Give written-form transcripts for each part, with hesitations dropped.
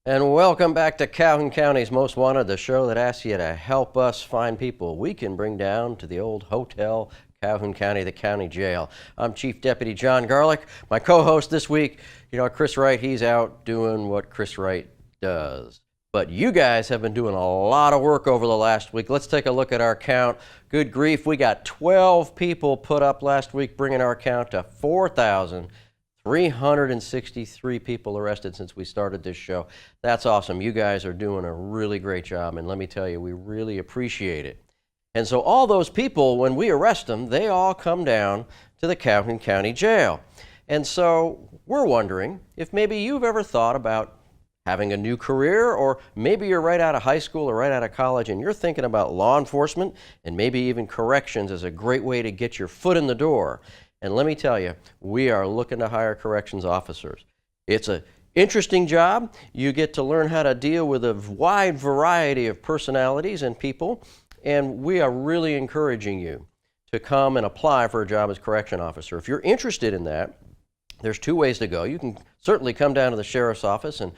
And welcome back to Calhoun County's Most Wanted, the show that asks you to help us find people we can bring down to the old hotel, Calhoun County, the county jail. I'm Chief Deputy John Garlick. My co-host this week, Chris Wright, he's out doing what Chris Wright does. But you guys have been doing a lot of work over the last week. Let's take a look at our count. Good grief, we got 12 people put up last week, bringing our count to 4,363 people arrested since we started this show. That's awesome. You guys are doing a really great job, and let me tell you, we really appreciate it. And so all those people, when we arrest them, they all come down to the Calhoun County Jail. And so we're wondering if maybe you've ever thought about having a new career, or maybe you're right out of high school or right out of college and you're thinking about law enforcement and maybe even corrections as a great way to get your foot in the door. And let me tell you, we are looking to hire corrections officers. It's an interesting job. You get to learn how to deal with a wide variety of personalities and people, and we are really encouraging you to come and apply for a job as correction officer. If you're interested in that, there's two ways to go. You can certainly come down to the sheriff's office and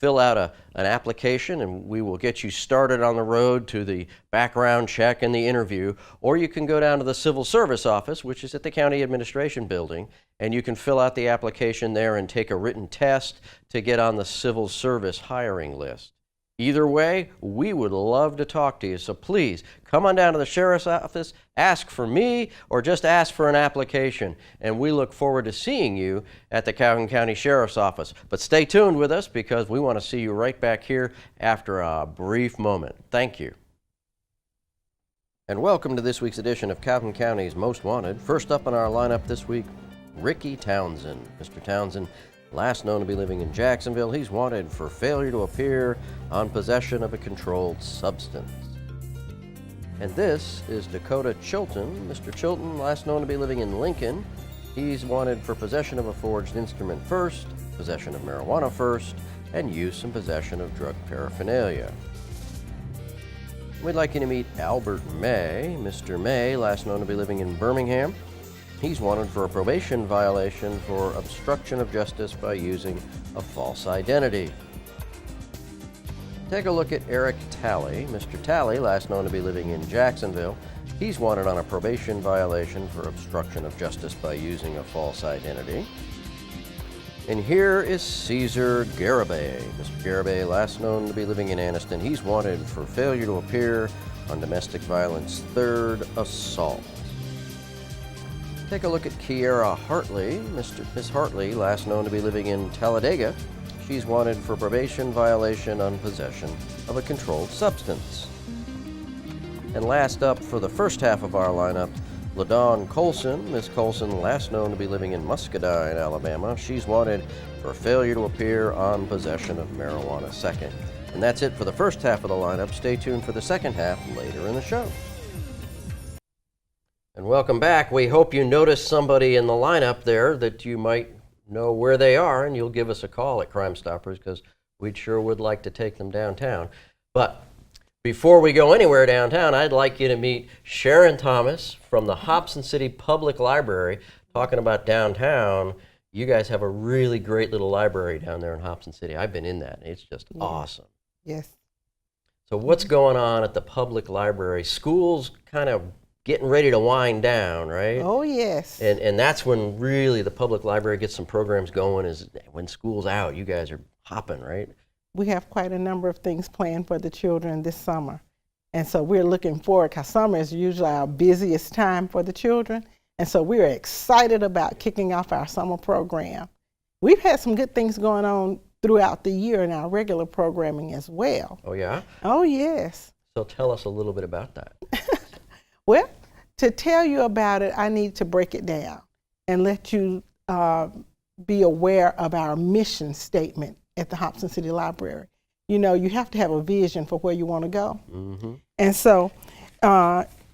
fill out an application, and we will get you started on the road to the background check and the interview. Or you can go down to the civil service office, which is at the county administration building, and you can fill out the application there and take a written test to get on the civil service hiring list. Either way, we would love to talk to you, so please come on down to the sheriff's office, ask for me, or just ask for an application, and we look forward to seeing you at the Calhoun County Sheriff's Office. But stay tuned with us, because we want to see you right back here after a brief moment. Thank you. And welcome to this week's edition of Calhoun County's Most Wanted. First up on our lineup this week, Ricky Townsend. Mr. Townsend, last known to be living in Jacksonville, he's wanted for failure to appear on possession of a controlled substance. And this is Dakota Chilton. Mr. Chilton, last known to be living in Lincoln, he's wanted for possession of a forged instrument first, possession of marijuana first, and use and possession of drug paraphernalia. We'd like you to meet Albert May. Mr. May, last known to be living in Birmingham, he's wanted for a probation violation for obstruction of justice by using a false identity. Take a look at Eric Talley. Mr. Talley, last known to be living in Jacksonville, he's wanted on a probation violation for obstruction of justice by using a false identity. And here is Caesar Garibay. Mr. Garibay, last known to be living in Anniston, he's wanted for failure to appear on domestic violence third assault. Take a look at Kiera Hartley. Miss Hartley, last known to be living in Talladega, she's wanted for probation violation on possession of a controlled substance. And last up for the first half of our lineup, LaDawn Colson. Miss Colson, last known to be living in Muscadine, Alabama, she's wanted for failure to appear on possession of marijuana second. And that's it for the first half of the lineup. Stay tuned for the second half later in the show. And welcome back. We hope you noticed somebody in the lineup there that you might know where they are, and you'll give us a call at Crime Stoppers, because we sure would like to take them downtown. But before we go anywhere downtown, I'd like you to meet Sharon Thomas from the Hobson City Public Library. Talking about downtown, you guys have a really great little library down there in Hobson City. I've been in that. It's just awesome. Yes. So what's going on at the public library? School's kind of getting ready to wind down, right? Oh, yes. And that's when really the public library gets some programs going, is when school's out. You guys are hopping, right? We have quite a number of things planned for the children this summer. And so we're looking forward, because summer is usually our busiest time for the children. And so we're excited about kicking off our summer program. We've had some good things going on throughout the year in our regular programming as well. Oh, yeah? Oh, yes. So tell us a little bit about that. Well, to tell you about it, I need to break it down and let you be aware of our mission statement at the Hobson City Library. You know, you have to have a vision for where you want to go. Mm-hmm. And so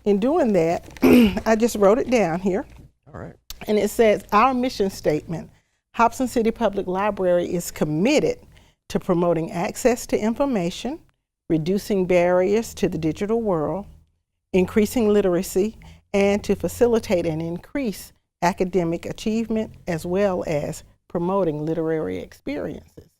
in doing that, I just wrote it down here. All right. And it says, our mission statement, Hobson City Public Library is committed to promoting access to information, reducing barriers to the digital world, increasing literacy, and to facilitate and increase academic achievement as well as promoting literary experiences.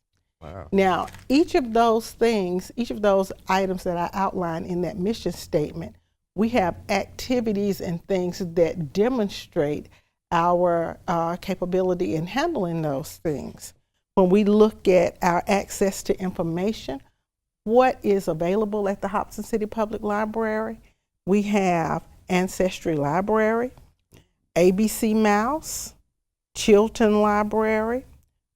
Wow. Now, each of those things, each of those items that I outlined in that mission statement, we have activities and things that demonstrate our capability in handling those things. When we look at our access to information, what is available at the Hobson City Public Library, we have Ancestry Library, ABC Mouse, Chilton Library,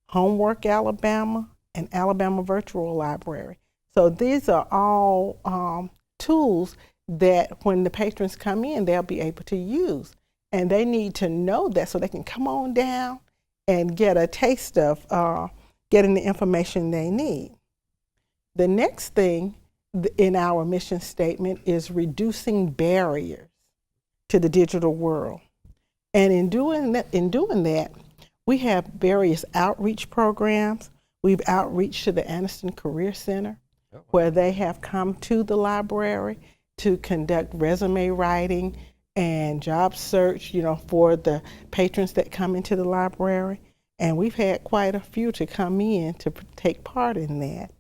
Homework Alabama, and Alabama Virtual Library. So these are all tools that when the patrons come in, they'll be able to use. And they need to know that so they can come on down and get a taste of getting the information they need. The next thing in our mission statement is reducing barriers to the digital world. And in doing that, we have various outreach programs. We've outreached to the Anniston Career Center, where they have come to the library to conduct resume writing and job search, for the patrons that come into the library. And we've had quite a few to come in to take part in that.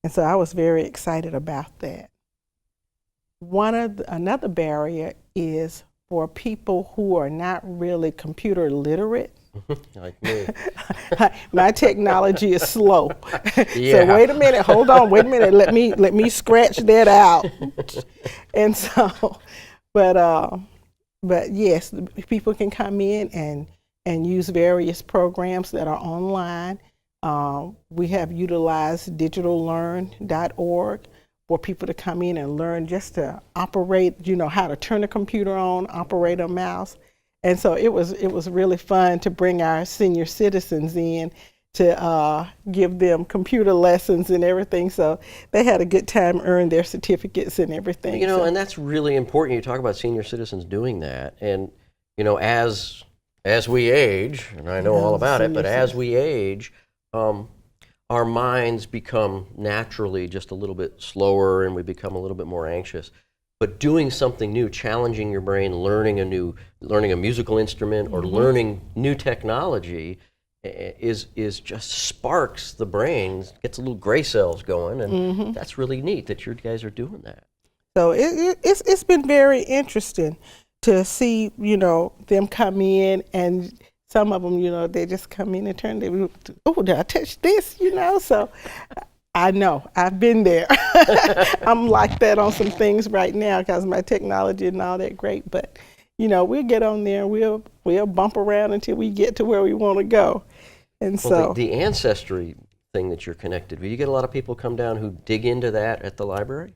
And so I was very excited about that. Another barrier is for people who are not really computer literate. Like me. My technology is slow. Yeah. So wait a minute, hold on, wait a minute, let me scratch that out. And so, but yes, people can come in and use various programs that are online. We have utilized digitallearn.org for people to come in and learn just to operate, how to turn a computer on, operate a mouse. And so it was really fun to bring our senior citizens in to give them computer lessons and everything. So they had a good time, earned their certificates and everything. And that's really important. You talk about senior citizens doing that. And, as we age, and I know all about it, but as we age, our minds become naturally just a little bit slower and we become a little bit more anxious. But doing something new, challenging your brain, learning a musical instrument or learning new technology is just sparks the brain, gets a little gray cells going, and that's really neat that you guys are doing that. So it's been very interesting to see, them come in, and some of them, they just come in and turn, did I touch this, so I know, I've been there. I'm like that on some things right now because my technology and all that great, but we'll get on there and we'll bump around until we get to where we want to go. And so the ancestry thing that you're connected, do you get a lot of people come down who dig into that at the library?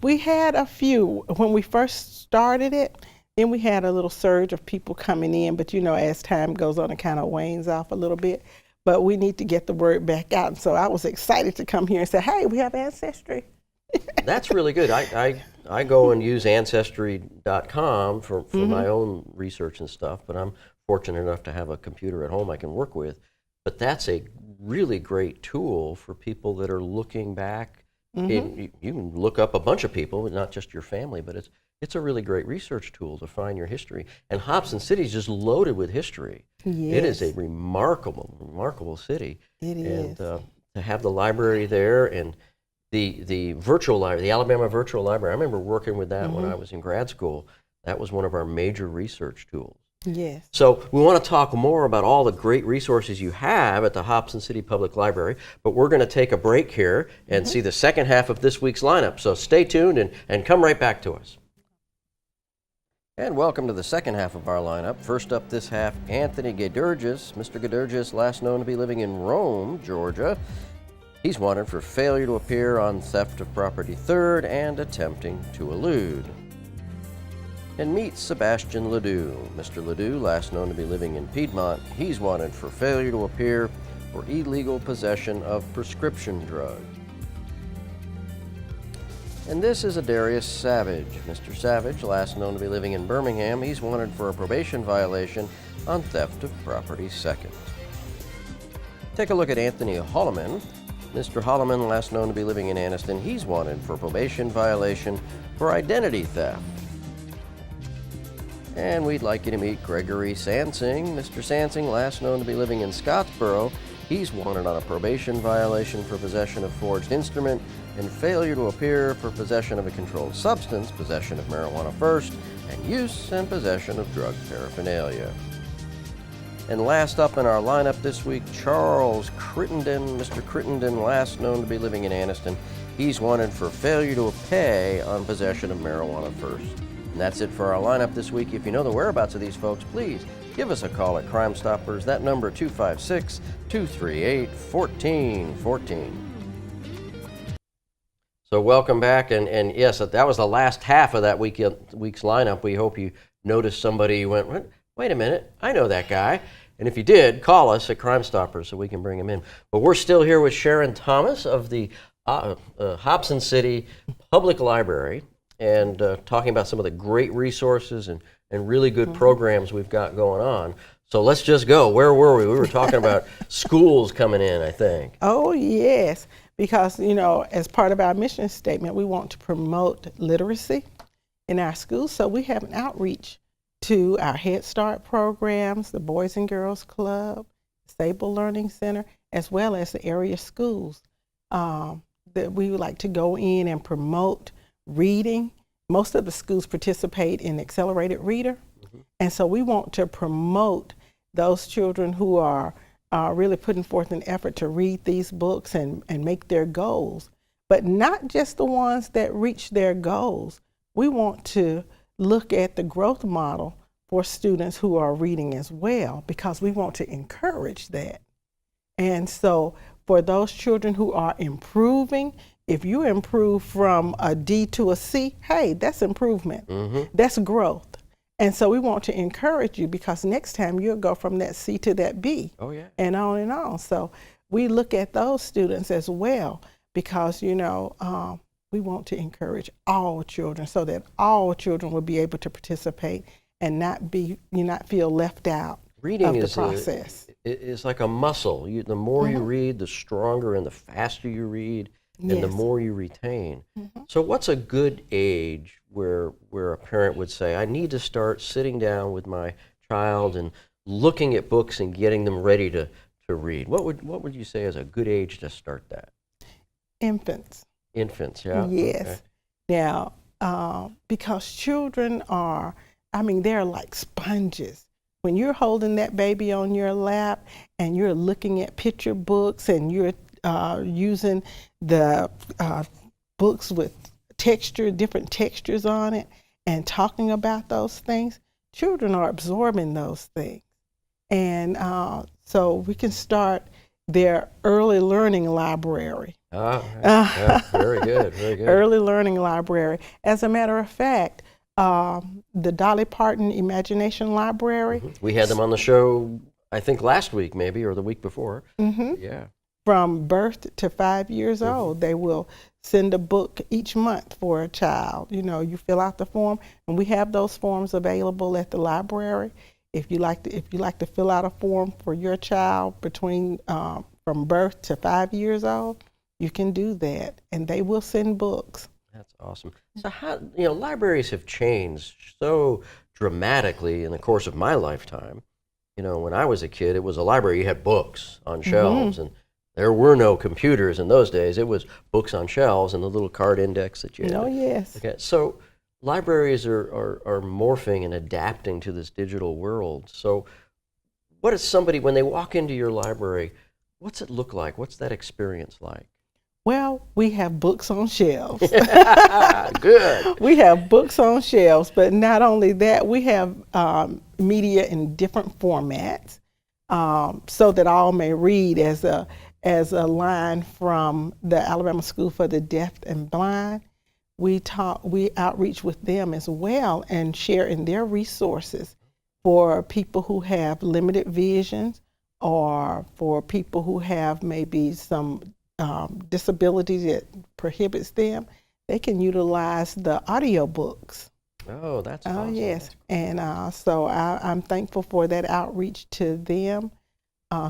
We had a few when we first started it. Then we had a little surge of people coming in, but as time goes on, it kind of wanes off a little bit. But we need to get the word back out. And so I was excited to come here and say, hey, we have Ancestry. That's really good. I go and use Ancestry.com for my own research and stuff, but I'm fortunate enough to have a computer at home I can work with. But that's a really great tool for people that are looking back. You can look up a bunch of people, not just your family, but it's a really great research tool to find your history. And Hobson City is just loaded with history. Yes. It is a remarkable city. It and is. To have the library there and the virtual library, the Alabama Virtual Library, I remember working with that when I was in grad school. That was one of our major research tools. Yes. So we want to talk more about all the great resources you have at the Hobson City Public Library, but we're going to take a break here and see the second half of this week's lineup. So stay tuned and come right back to us. And welcome to the second half of our lineup. First up this half, Anthony Gadurgis. Mr. Gadurgis, last known to be living in Rome, Georgia. He's wanted for failure to appear on theft of property third and attempting to elude. And meet Sebastian Ledoux. Mr. Ledoux, last known to be living in Piedmont, he's wanted for failure to appear for illegal possession of prescription drugs. And this is Adarius Savage. Mr. Savage, last known to be living in Birmingham, he's wanted for a probation violation on theft of property second. Take a look at Anthony Holloman. Mr. Holloman, last known to be living in Anniston, he's wanted for probation violation for identity theft. And we'd like you to meet Gregory Sansing. Mr. Sansing, last known to be living in Scottsboro, he's wanted on a probation violation for possession of forged instrument and failure to appear for possession of a controlled substance, possession of marijuana first, and use and possession of drug paraphernalia. And last up in our lineup this week, Charles Crittenden. Mr. Crittenden, last known to be living in Anniston, he's wanted for failure to pay on possession of marijuana first. And that's it for our lineup this week. If you know the whereabouts of these folks, please give us a call at Crime Stoppers. That number, 256-238-1414. So welcome back, and yes, that was the last half of that week's lineup. We hope you noticed somebody you went, wait a minute, I know that guy. And if you did, call us at Crime Stoppers so we can bring him in. But we're still here with Sharon Thomas of the Hobson City Public Library, and talking about some of the great resources and really good programs we've got going on. So let's just go. Where were we? We were talking about schools coming in, I think. Oh, yes. Because, as part of our mission statement, we want to promote literacy in our schools. So we have an outreach to our Head Start programs, the Boys and Girls Club, Stable Learning Center, as well as the area schools, that we would like to go in and promote reading. Most of the schools participate in Accelerated Reader. And so we want to promote those children who are really putting forth an effort to read these books and make their goals, but not just the ones that reach their goals. We want to look at the growth model for students who are reading as well, because we want to encourage that. And so for those children who are improving, if you improve from a D to a C, hey, that's improvement. That's growth. And so we want to encourage you, because next time you'll go from that C to that B. Oh, yeah. And on and on. So we look at those students as well, because, we want to encourage all children so that all children will be able to participate and not feel left out. Reading of the is process. It's like a muscle. The more you read, the stronger and the faster you read, and the Yes. more you retain. So what's a good age where a parent would say, I need to start sitting down with my child and looking at books and getting them ready to read? What would you say is a good age to start that? Infants. Infants, yeah? Yes. Okay. Now, because children they're like sponges. When you're holding that baby on your lap and you're looking at picture books and you're using the books with different textures on it, and talking about those things, children are absorbing those things. And so we can start their early learning library. Yeah, very good, very good. Early learning library. As a matter of fact, the Dolly Parton Imagination Library. We had them on the show, I think last week maybe, or the week before. Yeah. From birth to 5 years old, they will send a book each month for a child. You fill out the form, and we have those forms available at the library. If you like to fill out a form for your child between from birth to 5 years old, you can do that, and they will send books. That's awesome. So how, libraries have changed so dramatically in the course of my lifetime. When I was a kid, it was a library. You had books on shelves, and there were no computers in those days. It was books on shelves and the little card index that you had. Oh, yes. Okay, so libraries are morphing and adapting to this digital world. So what is somebody, when they walk into your library, what's it look like? What's that experience like? Well, we have books on shelves. Good. We have books on shelves, but not only that, we have media in different formats, so that all may read. As a line from the Alabama School for the Deaf and Blind, we outreach with them as well and share in their resources for people who have limited visions, or for people who have maybe some disability that prohibits them. They can utilize the audio books. Oh, that's awesome. Oh, yes. And so I'm thankful for that outreach to them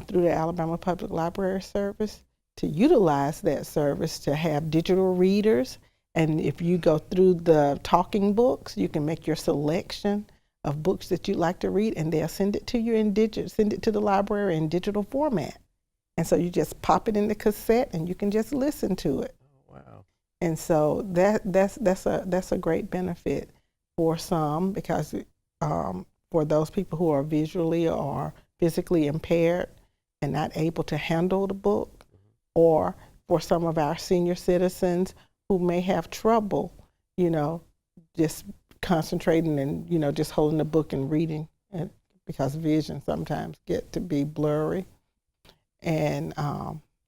through the Alabama Public Library Service. to utilize that service to have digital readers. And if you go through the talking books, you can make your selection of books that you'd like to read, and they'll send it to you send it to the library in digital format. And so you just pop it in the cassette and you can just listen to it. Wow. And so that's a great benefit for some, because for those people who are visually or physically impaired and not able to handle the book, or for some of our senior citizens who may have trouble, just concentrating and, just holding the book and reading, and because vision sometimes get to be blurry. And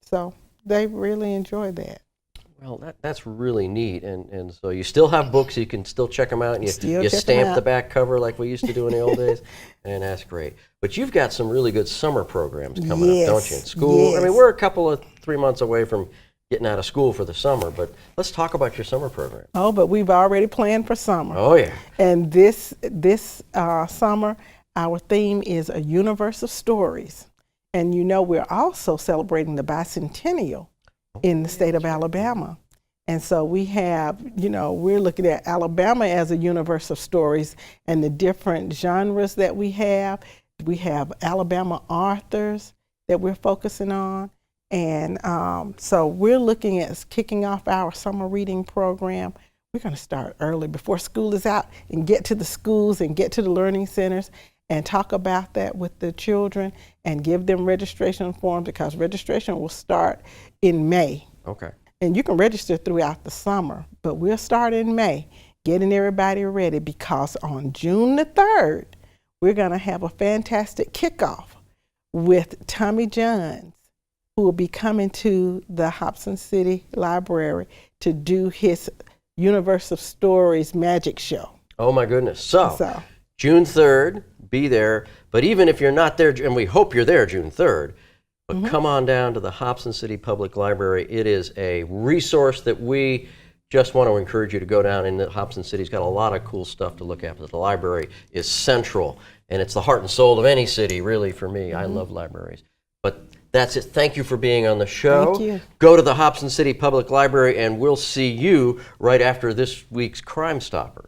so they really enjoy that. Well, that's really neat, and so you still have books, you can still check them out, and you stamp the back cover like we used to do in the old days, and that's great. But you've got some really good summer programs coming up, don't you, in school? Yes. I mean, we're a couple of 3 months away from getting out of school for the summer, but let's talk about your summer program. Oh, but we've already planned for summer. Oh, yeah. And this summer, our theme is A Universe of Stories. And we're also celebrating the bicentennial in the state of Alabama. And so we have, we're looking at Alabama as a universe of stories and the different genres that we have. We have Alabama authors that we're focusing on. And so we're looking at kicking off our summer reading program. We're going to start early before school is out and get to the schools and get to the learning centers and talk about that with the children and give them registration forms, because registration will start in May. Okay. And you can register throughout the summer, but we'll start in May, getting everybody ready, because on June the 3rd, we're going to have a fantastic kickoff with Tommy Johns, who will be coming to the Hobson City Library to do his Universe of Stories magic show. Oh, my goodness. So June 3rd, be there. But even if you're not there, and we hope you're there June 3rd, but come on down to the Hobson City Public Library. It is a resource that we just want to encourage you to go down. And Hobson City's got a lot of cool stuff to look at. But the library is central, and it's the heart and soul of any city, really, for me. I love libraries. But that's it. Thank you for being on the show. Thank you. Go to the Hobson City Public Library, and we'll see you right after this week's Crime Stoppers.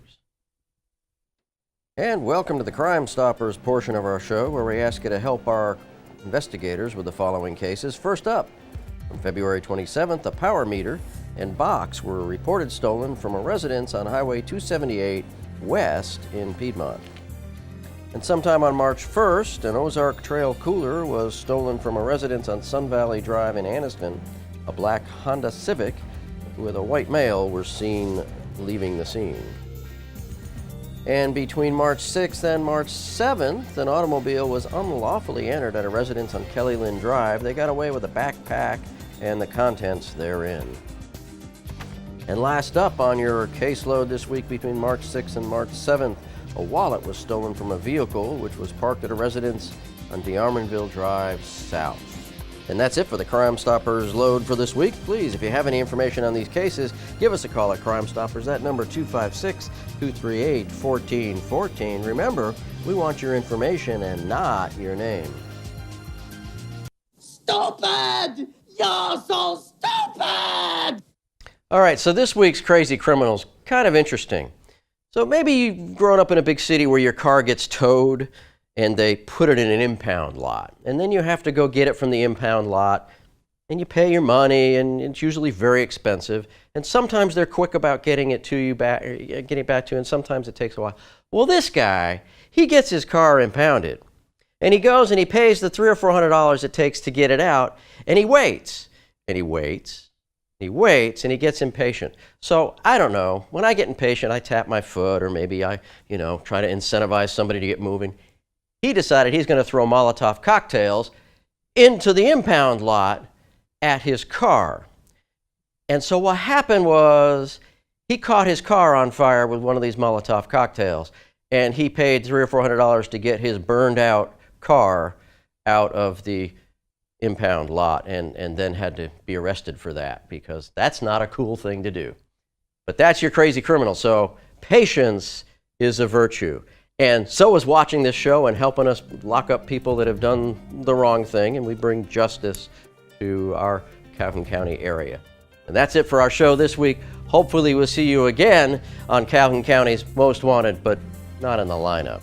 And welcome to the Crime Stoppers portion of our show, where we ask you to help our investigators with the following cases. First up, on February 27th, a power meter and box were reported stolen from a residence on Highway 278 West in Piedmont. And sometime on March 1st, an Ozark Trail cooler was stolen from a residence on Sun Valley Drive in Anniston. A black Honda Civic with a white male were seen leaving the scene. And between March 6th and March 7th, an automobile was unlawfully entered at a residence on Kelly Lynn Drive. They got away with a backpack and the contents therein. And last up on your caseload this week, between March 6th and March 7th, a wallet was stolen from a vehicle which was parked at a residence on DeArmonville Drive South. And that's it for the Crime Stoppers load for this week. Please, if you have any information on these cases, give us a call at Crime Stoppers. That number 256-238-1414. Remember, we want your information and not your name. Stupid! You're so stupid! All right, so this week's Crazy Criminal's kind of interesting. So maybe you've grown up in a big city where your car gets towed and they put it in an impound lot. And then you have to go get it from the impound lot, and you pay your money, and it's usually very expensive. And sometimes they're quick about getting it back to you, and sometimes it takes a while. Well, this guy, he gets his car impounded, and he goes and he pays the $300 or $400 it takes to get it out, and he waits, and he waits, he waits, and he gets impatient. So I don't know, when I get impatient, I tap my foot, or maybe I, try to incentivize somebody to get moving. He decided he's going to throw Molotov cocktails into the impound lot at his car. And so what happened was he caught his car on fire with one of these Molotov cocktails, and he paid $300 or $400 to get his burned out car out of the impound lot, and then had to be arrested for that, because that's not a cool thing to do. But that's your crazy criminal. So patience is a virtue. And so is watching this show and helping us lock up people that have done the wrong thing, and we bring justice to our Calhoun County area. And that's it for our show this week. Hopefully we'll see you again on Calhoun County's Most Wanted, but not in the lineup.